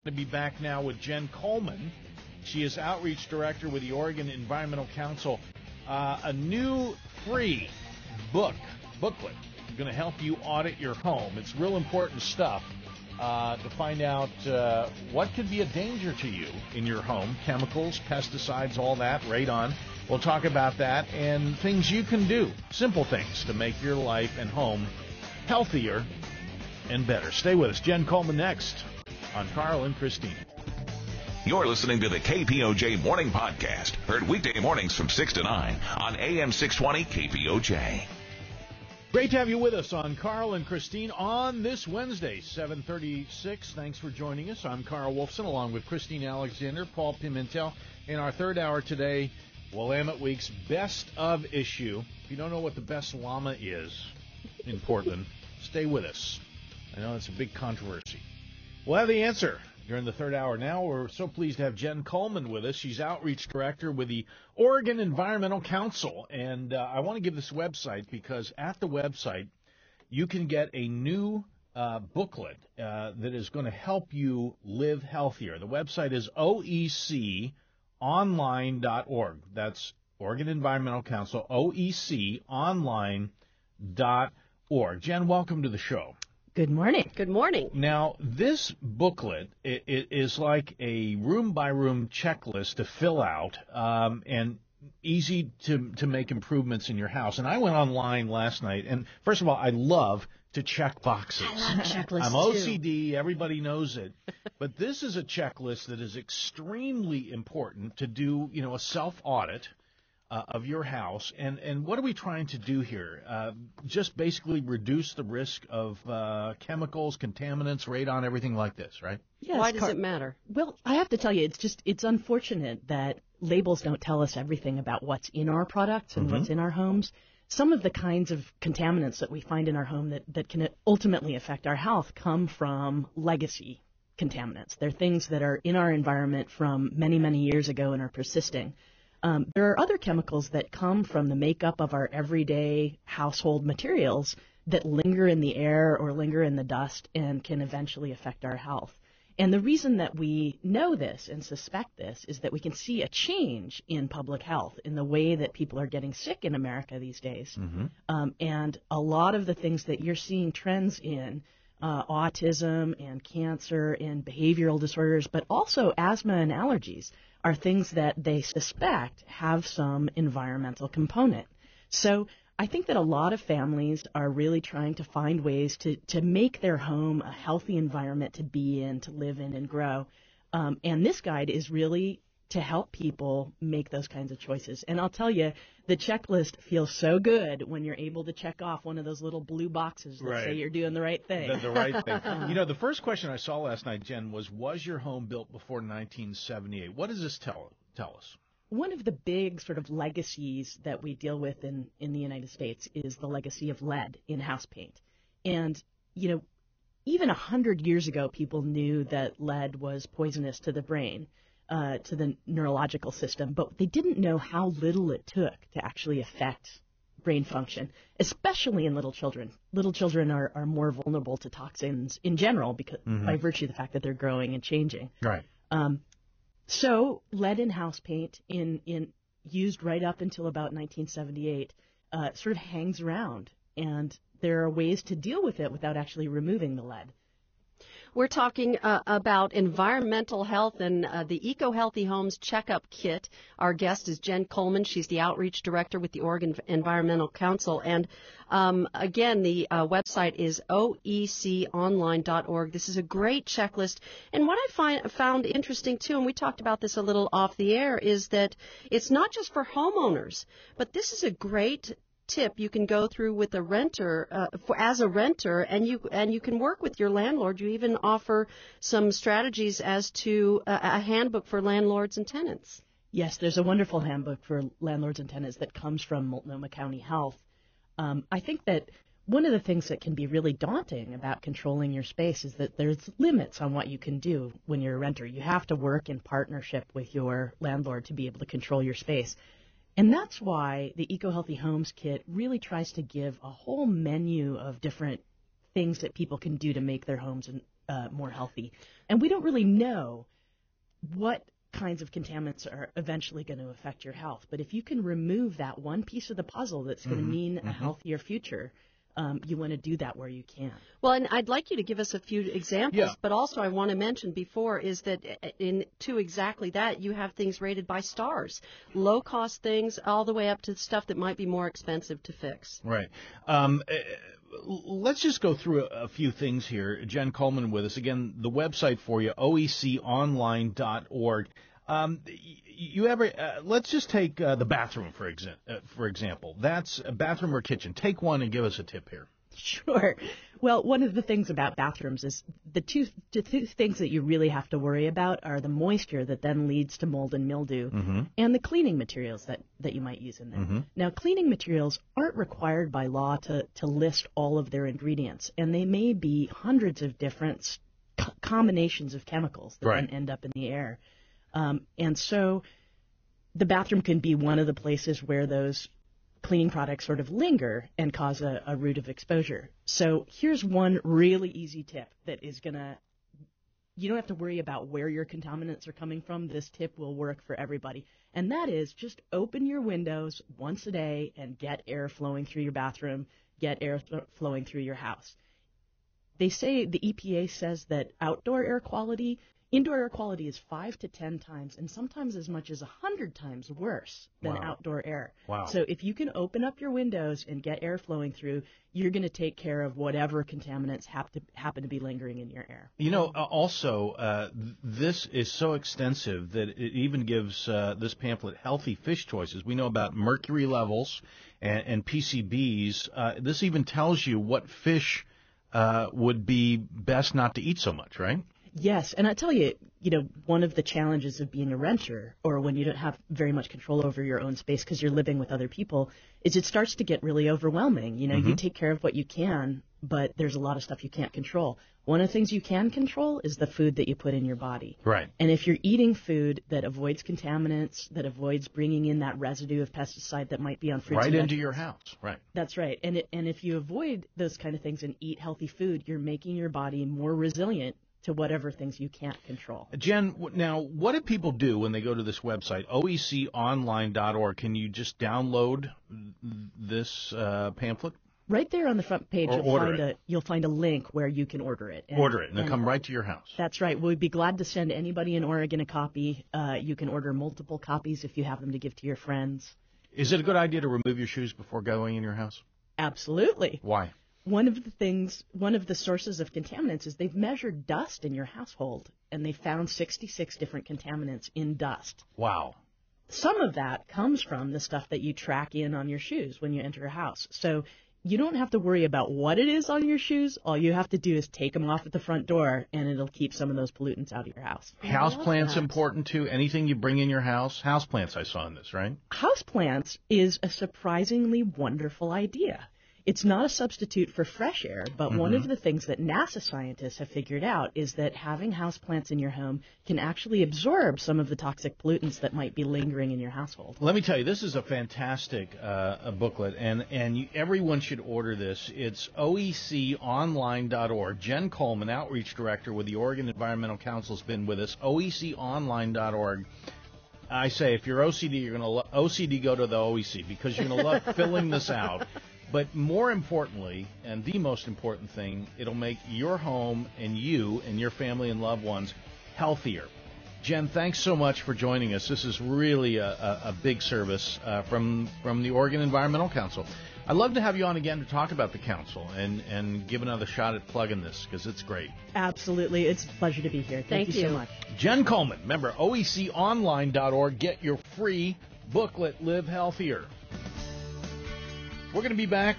To be back now with Jen Coleman. She is Outreach Director with the Oregon Environmental Council. A new free booklet going to help you audit your home. It's real important stuff to find out what could be a danger to you in your home. Chemicals, pesticides, all that, radon. We'll talk about that and things you can do, simple things to make your life and home healthier and better. Stay with us. Jen Coleman next on Carl and Christine. You're listening to the KPOJ Morning Podcast, heard weekday mornings from 6 to 9 on AM 620 KPOJ. Great to have you with us on Carl and Christine on this Wednesday, 7:36. Thanks for joining us. I'm Carl Wolfson, along with Christine Alexander, Paul Pimentel. In our third hour today, Willamette Week's Best of issue. If you don't know what the best llama is in Portland, stay with us. I know it's a big controversy. We'll have the answer during the third hour. Now we're so pleased to have Jen Coleman with us. She's Outreach Director with the Oregon Environmental Council. And I want to give this website because at the website you can get a new booklet that is going to help you live healthier. The website is oeconline.org. That's Oregon Environmental Council, oeconline.org. Jen, welcome to the show. Good morning. Good morning. Now, this booklet it is like a room-by-room checklist to fill out and easy to make improvements in your house. And I went online last night, and first of all, I love to check boxes. I love checklists, I'm OCD. Everybody knows it. But this is a checklist that is extremely important to do, a self-audit of your house. And what are we trying to do here? Just basically reduce the risk of chemicals, contaminants, radon, everything like this, right? Yes, Why does it matter? Well, I have to tell you, it's unfortunate that labels don't tell us everything about what's in our products and what's in our homes. Some of the kinds of contaminants that we find in our home that can ultimately affect our health come from legacy contaminants. They're things that are in our environment from many, many years ago and are persisting. There are other chemicals that come from the makeup of our everyday household materials that linger in the air or linger in the dust and can eventually affect our health. And the reason that we know this and suspect this is that we can see a change in public health in the way that people are getting sick in America these days. And a lot of the things that you're seeing trends in, autism and cancer and behavioral disorders, but also asthma and allergies, are things that they suspect have some environmental component. So I think that a lot of families are really trying to find ways to make their home a healthy environment to be in, to live in, and grow. And this guide is really to help people make those kinds of choices. And I'll tell you, the checklist feels so good when you're able to check off one of those little blue boxes that say you're doing the right thing. The right thing. The first question I saw last night, Jen, was your home built before 1978? What does this tell us? One of the big sort of legacies that we deal with in the United States is the legacy of lead in house paint. And, even 100 years ago, people knew that lead was poisonous to the brain. To the neurological system, but they didn't know how little it took to actually affect brain function, especially in little children. Little children are more vulnerable to toxins in general because by virtue of the fact that they're growing and changing. Right. So lead in house paint used right up until about 1978 sort of hangs around, and there are ways to deal with it without actually removing the lead. We're talking about environmental health and the Eco Healthy Homes Checkup Kit. Our guest is Jen Coleman. She's the Outreach Director with the Oregon Environmental Council. And again, the website is oeconline.org. This is a great checklist. And what I found interesting, too, and we talked about this a little off the air, is that it's not just for homeowners, but this is a great tip you can go through with a renter as a renter, and you can work with your landlord. You even offer some strategies as to a handbook for landlords and tenants. Yes, there's a wonderful handbook for landlords and tenants that comes from Multnomah County Health. I think that one of the things that can be really daunting about controlling your space is that there's limits on what you can do when you're a renter. You have to work in partnership with your landlord to be able to control your space. And that's why the Eco Healthy Homes Kit really tries to give a whole menu of different things that people can do to make their homes more healthy. And we don't really know what kinds of contaminants are eventually going to affect your health. But if you can remove that one piece of the puzzle that's going to mean a healthier future, you want to do that where you can. Well, and I'd like you to give us a few examples, but also I want to mention before is that to exactly that, you have things rated by stars, low-cost things all the way up to stuff that might be more expensive to fix. Right. Let's just go through a few things here. Jen Coleman with us. Again, the website for you, oeconline.org. Let's just take the bathroom, for example. That's a bathroom or kitchen. Take one and give us a tip here. Sure. Well, one of the things about bathrooms is the two things that you really have to worry about are the moisture that then leads to mold and mildew and the cleaning materials that you might use in there. Now, cleaning materials aren't required by law to list all of their ingredients, and they may be hundreds of different combinations of chemicals that then end up in the air. And so the bathroom can be one of the places where those cleaning products sort of linger and cause a route of exposure. So here's one really easy tip that is you don't have to worry about where your contaminants are coming from. This tip will work for everybody. And that is just open your windows once a day and get air flowing through your bathroom, get air flowing through your house. They say, the EPA says that indoor air quality is 5 to 10 times and sometimes as much as 100 times worse than outdoor air. Wow. So if you can open up your windows and get air flowing through, you're going to take care of whatever contaminants happen to be lingering in your air. You know, also, this is so extensive that it even gives this pamphlet healthy fish choices. We know about mercury levels and PCBs. This even tells you what fish would be best not to eat so much, right? Yes, and I tell you, one of the challenges of being a renter or when you don't have very much control over your own space because you're living with other people is it starts to get really overwhelming. You take care of what you can, but there's a lot of stuff you can't control. One of the things you can control is the food that you put in your body. Right. And if you're eating food that avoids contaminants, that avoids bringing in that residue of pesticide that might be on fruits and vegetables. Right into your house. Right. That's right. And if you avoid those kind of things and eat healthy food, you're making your body more resilient to whatever things you can't control. Jen, now, what do people do when they go to this website, oeconline.org? Can you just download this pamphlet? Right there on the front page, you'll find a link where you can order it. And it'll come right to your house. That's right. We'd be glad to send anybody in Oregon a copy. You can order multiple copies if you have them to give to your friends. Is it a good idea to remove your shoes before going in your house? Absolutely. Why? One of the sources of contaminants is they've measured dust in your household, and they found 66 different contaminants in dust. Wow. Some of that comes from the stuff that you track in on your shoes when you enter a house. So you don't have to worry about what it is on your shoes. All you have to do is take them off at the front door, and it'll keep some of those pollutants out of your house. Houseplants important too. Anything you bring in your house. Houseplants I saw in this, right? Houseplants is a surprisingly wonderful idea. It's not a substitute for fresh air, but one of the things that NASA scientists have figured out is that having houseplants in your home can actually absorb some of the toxic pollutants that might be lingering in your household. Let me tell you, this is a fantastic booklet, and everyone should order this. It's oeconline.org. Jen Coleman, Outreach Director with the Oregon Environmental Council, has been with us. oeconline.org. I say, if you're OCD, you're going to OCD, go to the OEC because you're going to love filling this out. But more importantly, and the most important thing, it'll make your home and you and your family and loved ones healthier. Jen, thanks so much for joining us. This is really a big service from the Oregon Environmental Council. I'd love to have you on again to talk about the council and give another shot at plugging this because it's great. Absolutely. It's a pleasure to be here. Thank you so much. Jen Coleman, member oeconline.org. Get your free booklet, Live Healthier. We're going to be back